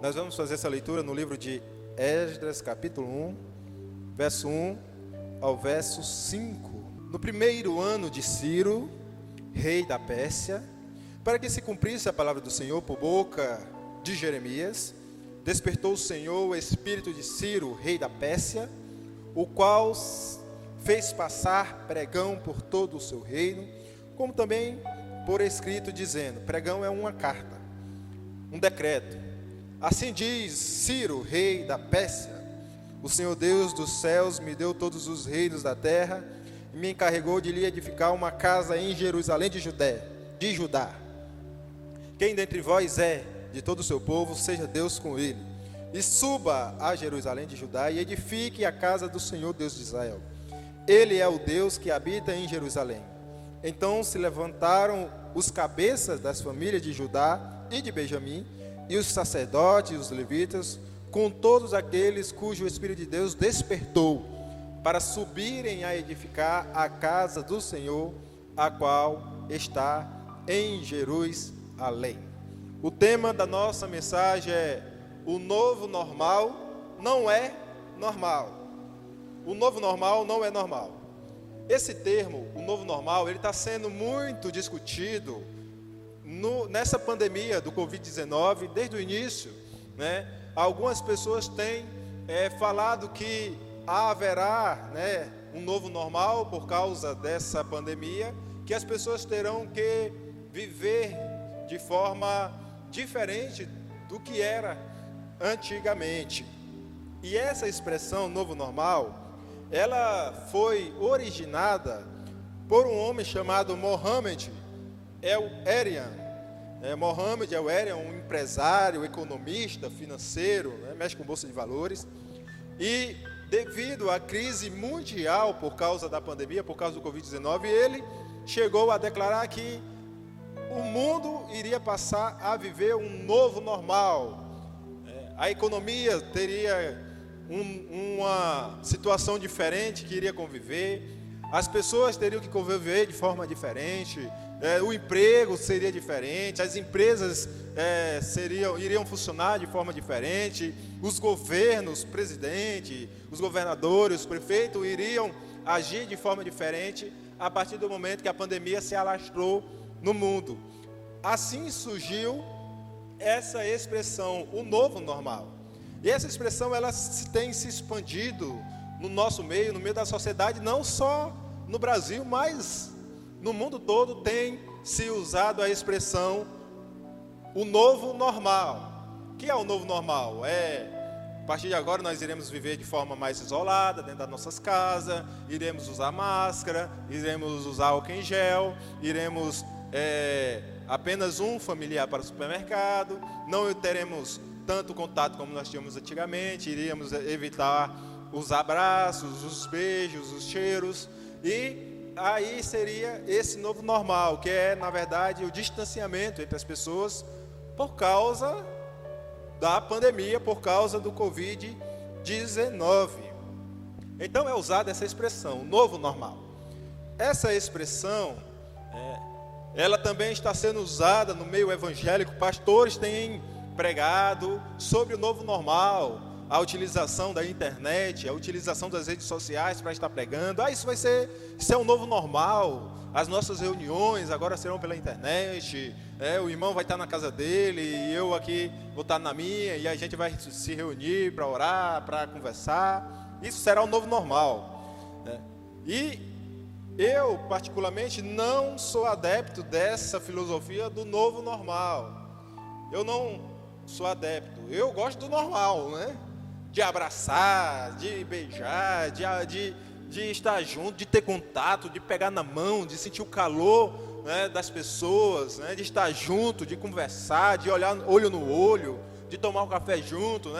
Nós vamos fazer essa leitura no livro de Esdras, capítulo 1, verso 1 ao verso 5. No primeiro ano de Ciro, rei da Pérsia, para que se cumprisse a palavra do Senhor por boca de Jeremias, despertou o Senhor o espírito de Ciro, rei da Pérsia, o qual fez passar pregão por todo o seu reino, como também por escrito, dizendo: pregão é uma carta, um decreto. Assim diz Ciro, rei da Pérsia: o Senhor Deus dos céus me deu todos os reinos da terra e me encarregou de lhe edificar uma casa em Jerusalém de Judá. Quem dentre vós é de todo o seu povo, seja Deus com ele, e suba a Jerusalém de Judá e edifique a casa do Senhor Deus de Israel. Ele é o Deus que habita em Jerusalém. Então se levantaram os cabeças das famílias de Judá e de Benjamim, e os sacerdotes e os levitas, com todos aqueles cujo Espírito de Deus despertou, para subirem a edificar a casa do Senhor, a qual está em Jerusalém. O tema da nossa mensagem é: o novo normal não é normal. O novo normal não é normal. Esse termo, o novo normal, ele está sendo muito discutido nessa pandemia do Covid-19, desde o início, né? Algumas pessoas têm falado que haverá, um novo normal por causa dessa pandemia, que as pessoas terão que viver de forma diferente do que era antigamente. E essa expressão novo normal, ela foi originada por um homem chamado Mohamed El-Erian. Mohamed El-Erian, um empresário, economista, financeiro, mexe com bolsa de valores, e devido à crise mundial por causa da pandemia, por causa do Covid-19, ele chegou a declarar que o mundo iria passar a viver um novo normal. A economia teria uma situação diferente que iria conviver, as pessoas teriam que conviver de forma diferente, o emprego seria diferente, as empresas iriam funcionar de forma diferente, os governos, presidente, os governadores, os prefeitos iriam agir de forma diferente a partir do momento que a pandemia se alastrou no mundo. Assim surgiu essa expressão, o novo normal. E essa expressão ela tem se expandido no nosso meio, no meio da sociedade, não só no Brasil, mas no mundo todo tem se usado a expressão o novo normal. O que é o novo normal? A partir de agora nós iremos viver de forma mais isolada, dentro das nossas casas, iremos usar máscara, iremos usar álcool em gel, iremos apenas um familiar para o supermercado, não teremos tanto contato como nós tínhamos antigamente, iríamos evitar os abraços, os beijos, os cheiros, e aí seria esse novo normal, que é, na verdade, o distanciamento entre as pessoas por causa da pandemia, por causa do Covid-19. Então é usada essa expressão, novo normal. Essa expressão, ela também está sendo usada no meio evangélico. Pastores têm pregado sobre o novo normal, a utilização da internet, a utilização das redes sociais para estar pregando. Isso é um novo normal. As nossas reuniões agora serão pela internet, o irmão vai estar na casa dele e eu aqui vou estar na minha, e a gente vai se reunir para orar, para conversar. Isso será o novo normal. E eu, particularmente, não sou adepto dessa filosofia do novo normal. Eu não sou adepto. Eu gosto do normal, de abraçar, de beijar, de estar junto, de ter contato, de pegar na mão, de sentir o calor das pessoas, de estar junto, de conversar, de olhar olho no olho, de tomar um café junto,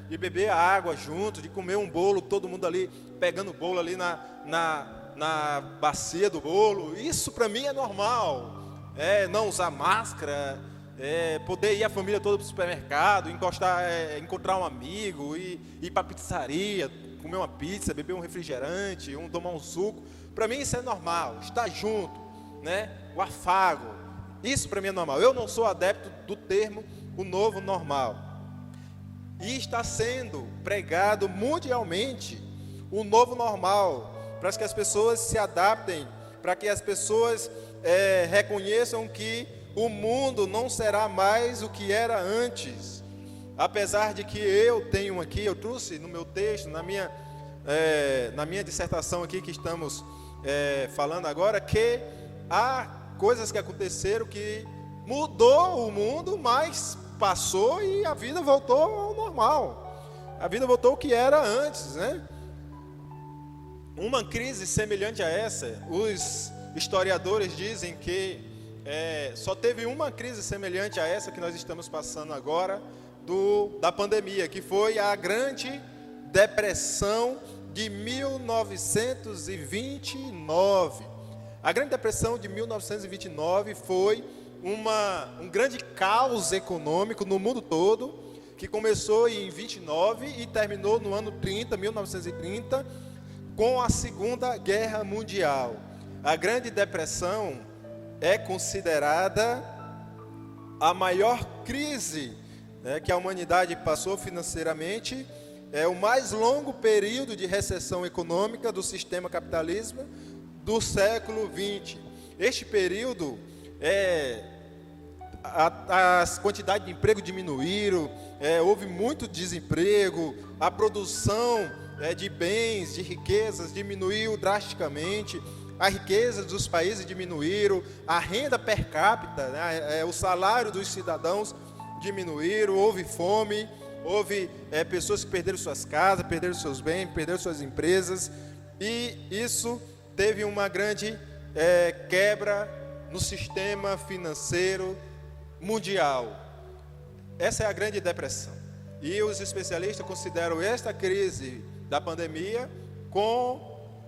de beber a água junto, de comer um bolo, todo mundo ali pegando o bolo ali na bacia do bolo. Isso para mim é normal. Não usar máscara, poder ir a família toda para o supermercado, encontrar um amigo, ir para a pizzaria, comer uma pizza, beber um refrigerante, tomar um suco. Para mim isso é normal, estar junto, o afago. Isso para mim é normal. Eu não sou adepto do termo o novo normal. E está sendo pregado mundialmente um novo normal, para que as pessoas se adaptem, para que as pessoas reconheçam que o mundo não será mais o que era antes. Apesar de que eu trouxe no meu texto, na minha dissertação aqui que estamos falando agora, que há coisas que aconteceram que mudou o mundo, mas passou e a vida voltou ao normal. A vida voltou ao que era antes, né? Uma crise semelhante a essa, os historiadores dizem que só teve uma crise semelhante a essa que nós estamos passando agora, da pandemia, que foi a Grande Depressão de 1929. A Grande Depressão de 1929 foi um grande caos econômico no mundo todo, que começou em 29 e terminou no ano 1930, com a Segunda Guerra Mundial. A Grande Depressão é considerada a maior crise que a humanidade passou financeiramente, é o mais longo período de recessão econômica do sistema capitalismo do século XX. Este período, a quantidade de emprego diminuíram, houve muito desemprego, a produção de bens, de riquezas diminuiu drasticamente, a riqueza dos países diminuíram, a renda per capita, o salário dos cidadãos diminuíram, houve fome, houve pessoas que perderam suas casas, perderam seus bens, perderam suas empresas, e isso teve uma grande quebra no sistema financeiro mundial. Essa é a Grande Depressão. E os especialistas consideram esta crise da pandemia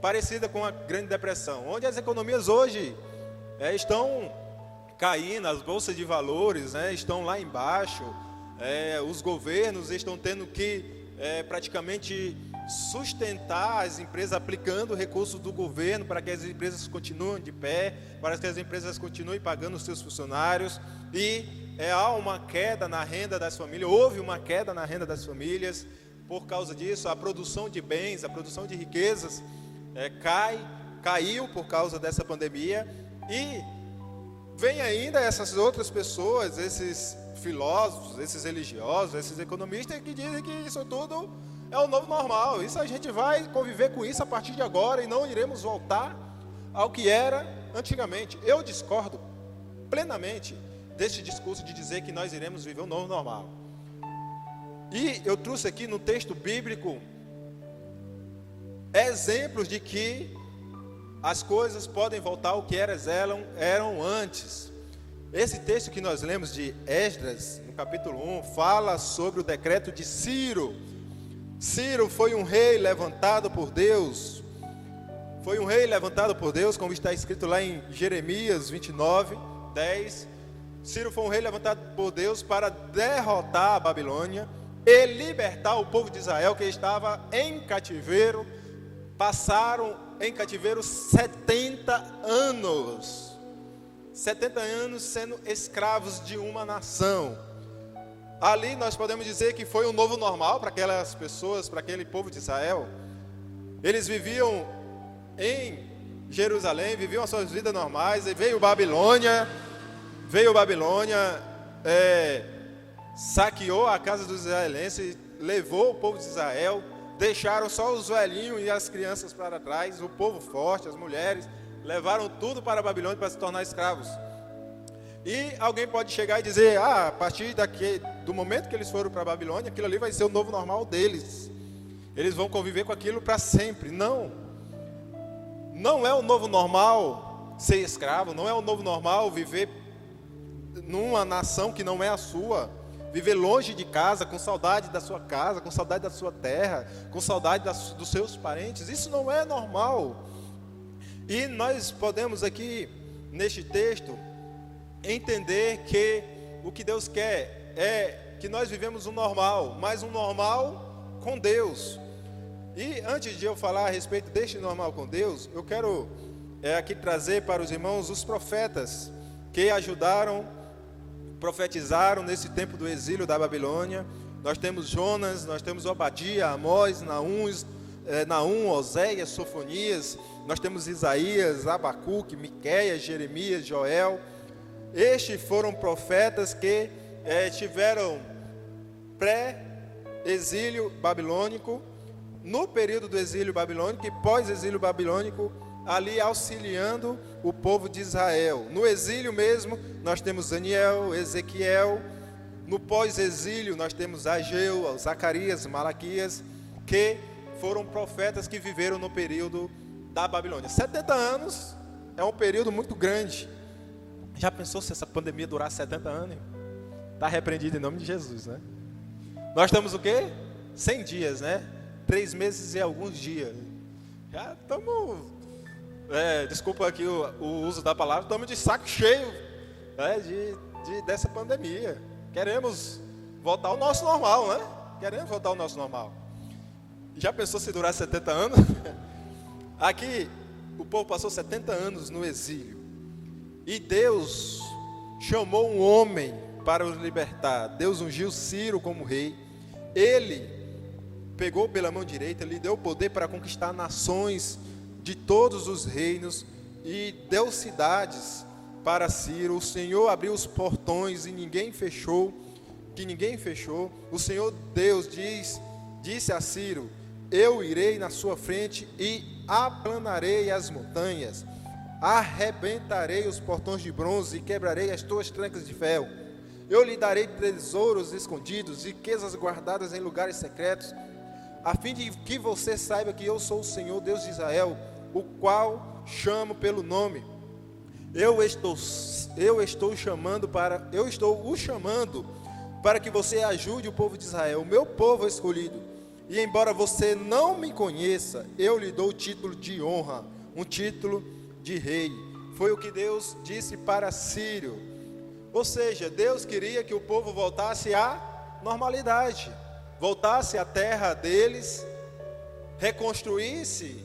parecida com a Grande Depressão, onde as economias hoje estão caindo, as bolsas de valores estão lá embaixo, os governos estão tendo que praticamente sustentar as empresas, aplicando recursos do governo para que as empresas continuem de pé, para que as empresas continuem pagando os seus funcionários, e há uma queda na renda das famílias, houve uma queda na renda das famílias. Por causa disso, a produção de bens, a produção de riquezas caiu por causa dessa pandemia. E vem ainda essas outras pessoas, esses filósofos, esses religiosos, esses economistas que dizem que isso tudo é o novo normal. Isso a gente vai conviver com isso a partir de agora e não iremos voltar ao que era antigamente. Eu discordo plenamente deste discurso de dizer que nós iremos viver o novo normal. E eu trouxe aqui no texto bíblico exemplos de que as coisas podem voltar ao que eram antes. Esse texto que nós lemos de Esdras, no capítulo 1, fala sobre o decreto de Ciro. Ciro foi um rei levantado por Deus. Foi um rei levantado por Deus, como está escrito lá em Jeremias 29, 10. Ciro foi um rei levantado por Deus para derrotar a Babilônia e libertar o povo de Israel, que estava em cativeiro. Passaram em cativeiro 70 anos. 70 anos sendo escravos de uma nação. Ali nós podemos dizer que foi um novo normal para aquelas pessoas, para aquele povo de Israel. Eles viviam em Jerusalém, viviam as suas vidas normais, e veio Babilônia, saqueou a casa dos israelenses, levou o povo de Israel, deixaram só os velhinhos e as crianças para trás, o povo forte, as mulheres, levaram tudo para a Babilônia para se tornar escravos. E alguém pode chegar e dizer, a partir do momento que eles foram para a Babilônia, aquilo ali vai ser o novo normal deles. Eles vão conviver com aquilo para sempre. Não. Não é o novo normal ser escravo, não é o novo normal viver numa nação que não é a sua, viver longe de casa, com saudade da sua casa, com saudade da sua terra, com saudade dos seus parentes. Isso não é normal. E nós podemos aqui, neste texto, entender que o que Deus quer é que nós vivemos um normal, mas um normal com Deus. E antes de eu falar a respeito deste normal com Deus, eu quero aqui trazer para os irmãos os profetas que profetizaram nesse tempo do exílio da Babilônia, nós temos Jonas, nós temos Obadia, Amós, Naum, Oséias, Sofonias, nós temos Isaías, Abacuque, Miqueias, Jeremias, Joel. Estes foram profetas que tiveram pré-exílio babilônico, no período do exílio babilônico e pós-exílio babilônico, ali auxiliando o povo de Israel. No exílio mesmo, nós temos Daniel, Ezequiel. No pós-exílio, nós temos Ageu, Zacarias, Malaquias, que foram profetas que viveram no período da Babilônia. 70 anos é um período muito grande. Já pensou se essa pandemia durar 70 anos? Está repreendido em nome de Jesus, né? Nós estamos o quê? 100 dias, né? 3 meses e alguns dias. Já estamos, desculpa aqui o uso da palavra, estamos de saco cheio, né, dessa pandemia. Queremos voltar ao nosso normal, né? Queremos voltar ao nosso normal. Já pensou se durar 70 anos? Aqui, o povo passou 70 anos no exílio. E Deus chamou um homem para os libertar. Deus ungiu Ciro como rei. Ele pegou pela mão direita, lhe deu poder para conquistar nações de todos os reinos e deu cidades para Ciro. O Senhor abriu os portões e ninguém fechou. O Senhor Deus disse a Ciro: eu irei na sua frente e aplanarei as montanhas, arrebentarei os portões de bronze e quebrarei as tuas trancas de ferro. Eu lhe darei tesouros escondidos, riquezas guardadas em lugares secretos, a fim de que você saiba que eu sou o Senhor Deus de Israel, o qual chamo pelo nome. Eu estou o chamando para que você ajude o povo de Israel, o meu povo escolhido. E embora você não me conheça, eu lhe dou o título de honra, um título de rei. Foi o que Deus disse para Ciro. Ou seja, Deus queria que o povo voltasse à normalidade, voltasse à terra deles, reconstruísse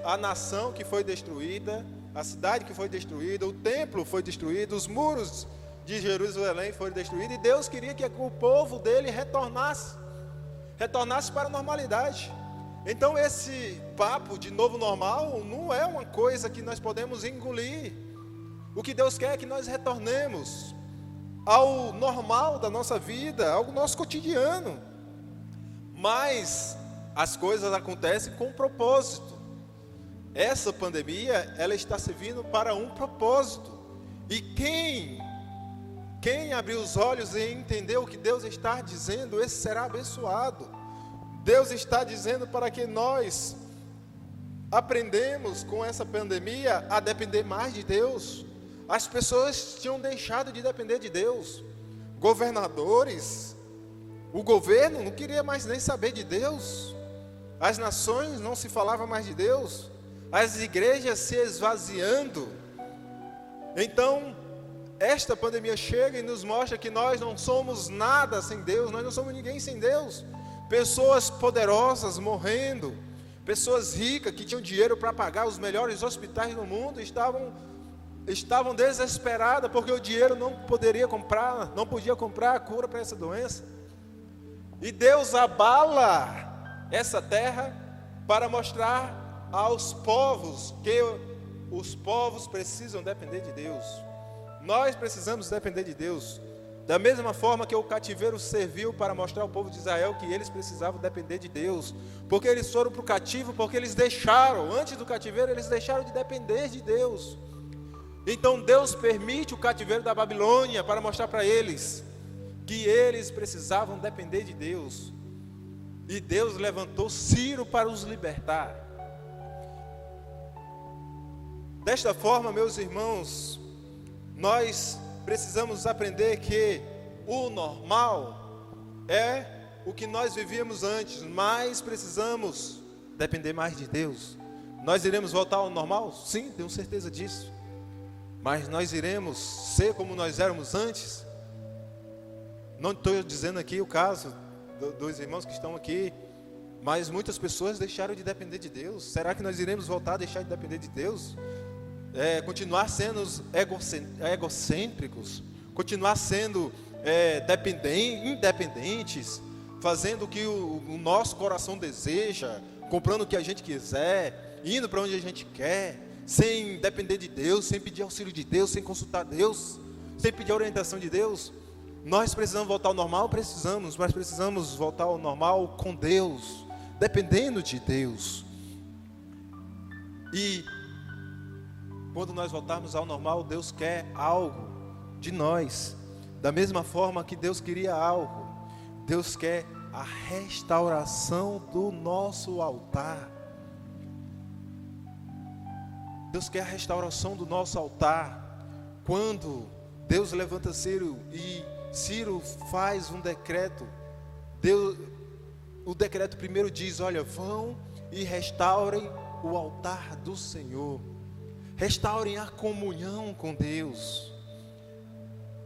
a nação que foi destruída, a cidade que foi destruída, o templo foi destruído, os muros de Jerusalém foram destruídos, e Deus queria que o povo dele retornasse para a normalidade. Então esse papo de novo normal não é uma coisa que nós podemos engolir. O que Deus quer é que nós retornemos ao normal da nossa vida, ao nosso cotidiano. Mas as coisas acontecem com um propósito. Essa pandemia, ela está servindo para um propósito. E quem abrir os olhos e entender o que Deus está dizendo, esse será abençoado. Deus está dizendo para que nós aprendemos com essa pandemia a depender mais de Deus. As pessoas tinham deixado de depender de Deus. Governadores, o governo não queria mais nem saber de Deus. As nações não se falava mais de Deus. As igrejas se esvaziando. Então, esta pandemia chega e nos mostra que nós não somos nada sem Deus, nós não somos ninguém sem Deus. Pessoas poderosas morrendo, pessoas ricas que tinham dinheiro para pagar os melhores hospitais do mundo, estavam desesperadas porque o dinheiro não podia comprar a cura para essa doença. E Deus abala essa terra para mostrar aos povos que os povos precisam depender de Deus. Nós precisamos depender de Deus. Da mesma forma que o cativeiro serviu para mostrar ao povo de Israel que eles precisavam depender de Deus. Porque eles foram para o cativo, porque eles antes do cativeiro, eles deixaram de depender de Deus. Então Deus permite o cativeiro da Babilônia para mostrar para eles que eles precisavam depender de Deus. E Deus levantou Ciro para os libertar. Desta forma, meus irmãos, nós precisamos aprender que o normal é o que nós vivíamos antes, mas precisamos depender mais de Deus. Nós iremos voltar ao normal? Sim, tenho certeza disso. Mas nós iremos ser como nós éramos antes? Não estou dizendo aqui o caso dos irmãos que estão aqui, mas muitas pessoas deixaram de depender de Deus. Será que nós iremos voltar a deixar de depender de Deus? Continuar sendo egocêntricos, continuar sendo independentes, fazendo o que o nosso coração deseja, comprando o que a gente quiser, indo para onde a gente quer, sem depender de Deus, sem pedir auxílio de Deus, sem consultar Deus, sem pedir orientação de Deus. Nós precisamos voltar ao normal? Precisamos, mas precisamos voltar ao normal com Deus, dependendo de Deus. E quando nós voltarmos ao normal, Deus quer algo de nós, da mesma forma que Deus queria algo. Deus quer a restauração do nosso altar. Deus quer a restauração do nosso altar. Quando Deus levanta Ciro e Ciro faz um decreto, o decreto primeiro diz: olha, vão e restaurem o altar do Senhor, restaurem a comunhão com Deus.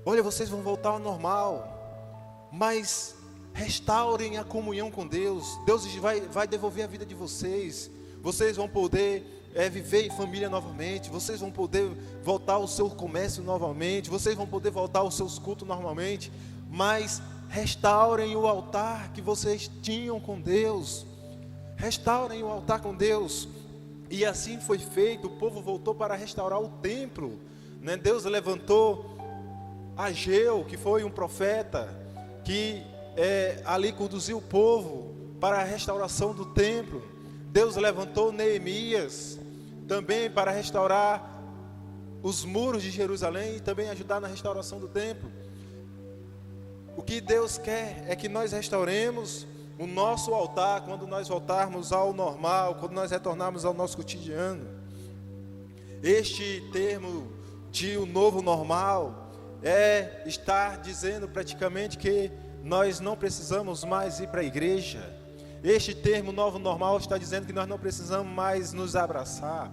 Olha, vocês vão voltar ao normal, mas restaurem a comunhão com Deus. Deus vai devolver a vida de vocês. Vocês vão poder viver em família novamente. Vocês vão poder voltar ao seu comércio novamente. Vocês vão poder voltar aos seus cultos normalmente. Mas restaurem o altar que vocês tinham com Deus. Restaurem o altar com Deus. E assim foi feito. O povo voltou para restaurar o templo, né? Deus levantou Ageu, que foi um profeta, que ali conduziu o povo para a restauração do templo. Deus levantou Neemias também para restaurar os muros de Jerusalém e também ajudar na restauração do templo. O que Deus quer é que nós restauremos o nosso altar quando nós voltarmos ao normal, quando nós retornarmos ao nosso cotidiano. Este termo de o novo normal estar dizendo praticamente que nós não precisamos mais ir para a igreja. Este termo novo normal está dizendo que nós não precisamos mais nos abraçar.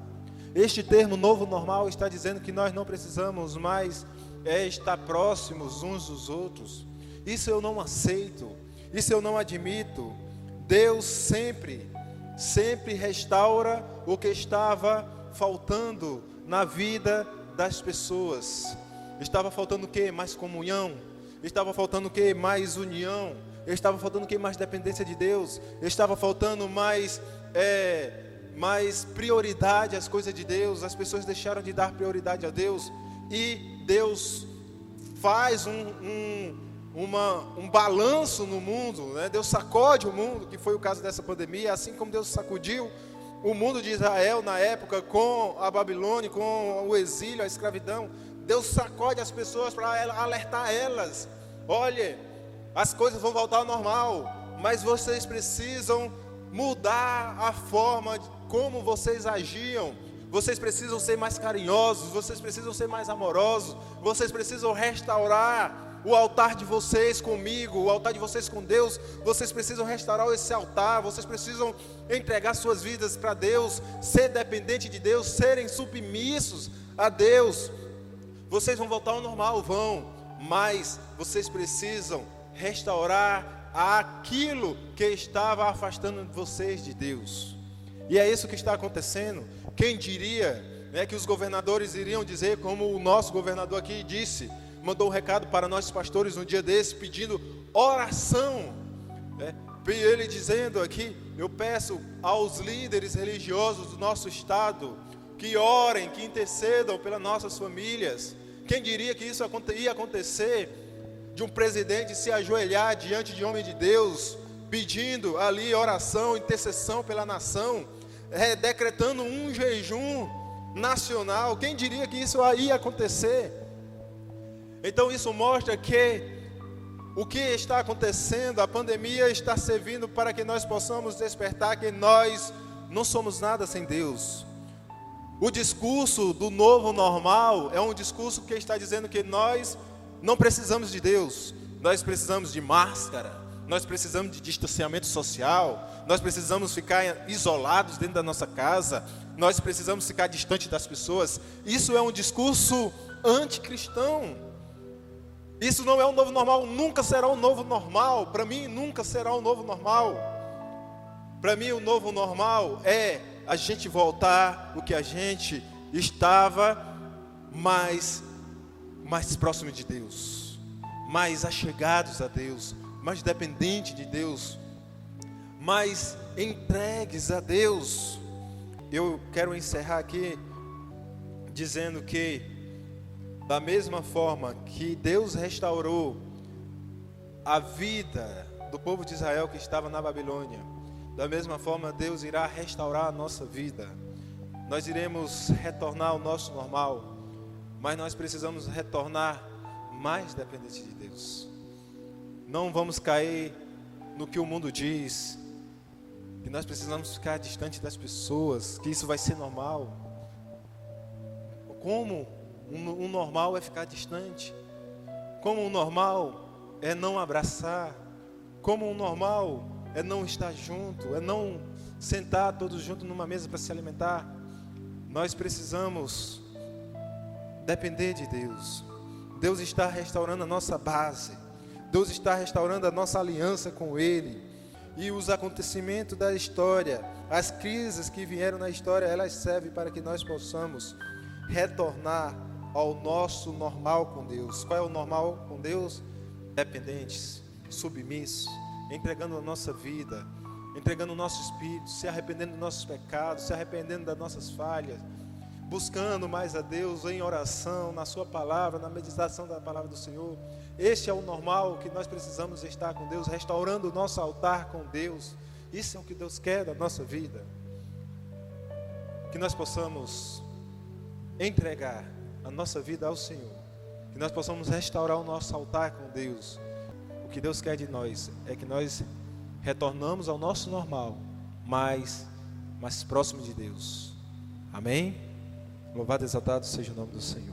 Este termo novo normal está dizendo que nós não precisamos mais estar próximos uns dos outros. Isso eu não aceito, isso eu não admito. Deus sempre restaura o que estava faltando na vida das pessoas. Estava faltando o quê? Mais comunhão. Estava faltando o quê? Mais união. Estava faltando o quê? Mais dependência de Deus. Estava faltando mais prioridade às coisas de Deus. As pessoas deixaram de dar prioridade a Deus. E Deus faz um balanço no mundo, né? Deus sacode o mundo, que foi o caso dessa pandemia. Assim como Deus sacudiu o mundo de Israel na época com a Babilônia, com o exílio, a escravidão. Deus sacode as pessoas para alertar elas: olha, as coisas vão voltar ao normal, mas vocês precisam mudar a forma como vocês agiam. Vocês precisam ser mais carinhosos, vocês precisam ser mais amorosos, vocês precisam restaurar o altar de vocês comigo, o altar de vocês com Deus. Vocês precisam restaurar esse altar, vocês precisam entregar suas vidas para Deus, ser dependente de Deus, serem submissos a Deus. Vocês vão voltar ao normal, mas vocês precisam restaurar aquilo que estava afastando vocês de Deus. E é isso que está acontecendo. Quem diria, né, que os governadores iriam dizer, como o nosso governador aqui disse, mandou um recado para nós pastores um dia desse, pedindo oração, né? Ele dizendo aqui: eu peço aos líderes religiosos do nosso estado que orem, que intercedam pelas nossas famílias. Quem diria que isso ia acontecer, de um presidente se ajoelhar diante de homem de Deus, pedindo ali oração, intercessão pela nação, decretando um jejum nacional? Quem diria que isso ia acontecer? Então isso mostra que o que está acontecendo, a pandemia está servindo para que nós possamos despertar que nós não somos nada sem Deus. O discurso do novo normal é um discurso que está dizendo que nós não precisamos de Deus. Nós precisamos de máscara, nós precisamos de distanciamento social, nós precisamos ficar isolados dentro da nossa casa, nós precisamos ficar distante das pessoas. Isso é um discurso anticristão. Isso não é um novo normal, nunca será um novo normal. Para mim, nunca será um novo normal. Para mim, o novo normal é a gente voltar o que a gente estava mais próximo de Deus, mais achegados a Deus, mais dependentes de Deus, mais entregues a Deus. Eu quero encerrar aqui dizendo que, da mesma forma que Deus restaurou a vida do povo de Israel que estava na Babilônia, da mesma forma Deus irá restaurar a nossa vida. Nós iremos retornar ao nosso normal, mas nós precisamos retornar mais dependentes de Deus. Não vamos cair no que o mundo diz, que nós precisamos ficar distante das pessoas, que isso vai ser normal. Como o normal é ficar distante, como o normal é não abraçar, como o normal é não estar junto, é não sentar todos juntos numa mesa para se alimentar. Nós precisamos depender de Deus. Deus está restaurando a nossa base, Deus está restaurando a nossa aliança com Ele. E os acontecimentos da história, as crises que vieram na história, elas servem para que nós possamos retornar ao nosso normal com Deus. Qual é o normal com Deus? Dependentes, submissos, entregando a nossa vida, entregando o nosso espírito, se arrependendo dos nossos pecados, se arrependendo das nossas falhas, buscando mais a Deus em oração, na sua palavra, na meditação da palavra do Senhor. Este é o normal que nós precisamos estar com Deus, restaurando o nosso altar com Deus. Isso é o que Deus quer da nossa vida. Que nós possamos entregar a nossa vida ao Senhor, que nós possamos restaurar o nosso altar com Deus. O que Deus quer de nós é que nós retornamos ao nosso normal, mais próximo de Deus. Amém? Louvado e exaltado seja o nome do Senhor.